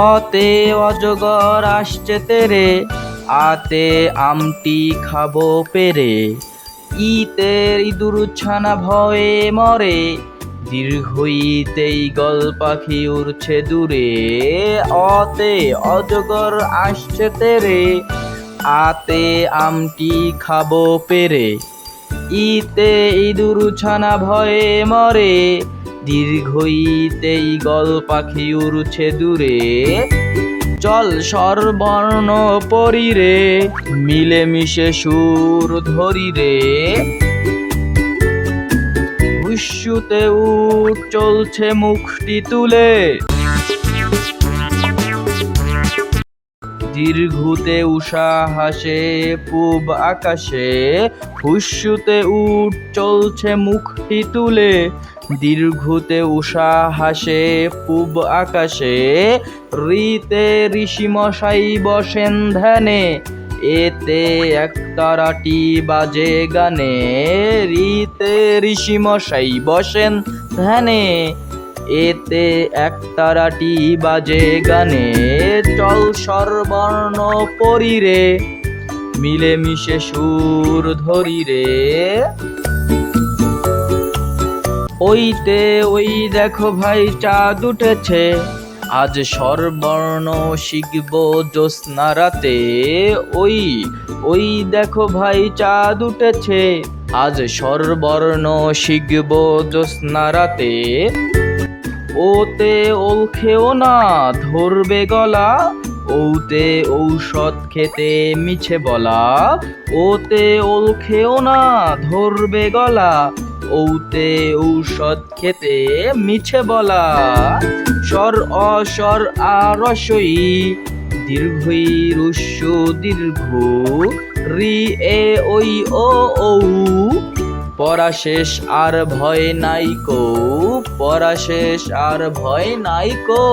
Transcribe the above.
অতে অজগর আসছে তেরে, আতে আমটি খাবো পেরে। ইতে ইঁদুর ছানা ভয়ে মরে, দীর্ঘ ইতেই গল পাখি উড়ছে দূরে। অতে অজগর আসছে তেরে, আতে আমটি খাবো পেরে। ইতে ইঁদুর ছানা ভয়ে মরে, দীর্ঘ ইতেই গল পাখি উড়ছে দূরে। চল স্বরবর্ণ পড়ি রে, মিলেমিশে সুর ধরি রে। হুস্যুতে উঠ চলছে মুখটি তুলে, দীর্ঘতে উষা হাসে পূব আকাশে। হুস্যুতে উঠ চলছে মুখটি তুলে, দীর্ঘতে উষা হাসে পূব আকাশে। রিতে ঋষি মশাই বসেন ধ্যানে, এতে একতারাটি বাজে গানে। রিতে ঋষি মশাই বসেন ধ্যানে, এতে একতারাটি বাজে গানে। চল স্বরবর্ণ পড়ি রে, মিলেমিশে সুর ধরি রে। ওইতে ওই দেখো ভাই চাঁদ উঠেছে, আজ স্বরবর্ণ শিখব জ্যোৎস্না রাতে। ওই ওই দেখো ভাই চাঁদ উঠেছে, আজ স্বরবর্ণ শিখব জ্যোৎস্না রাতে। ওতে ওল খেও না ধরবে গলা, ওতে ঔষধ খেতে মিছে বলা। ওতে ওল খেও না ধরবে গলা, ওতে ঔষধ খেতে মিছে বলা। স্বর অস্বর আরসই, দীর্ঘই রস্য দীর্ঘ। রি এ ওই ও ঔ, পড়া শেষ আর ভয় নাই কো, পড়া শেষ আর ভয় নাই কো।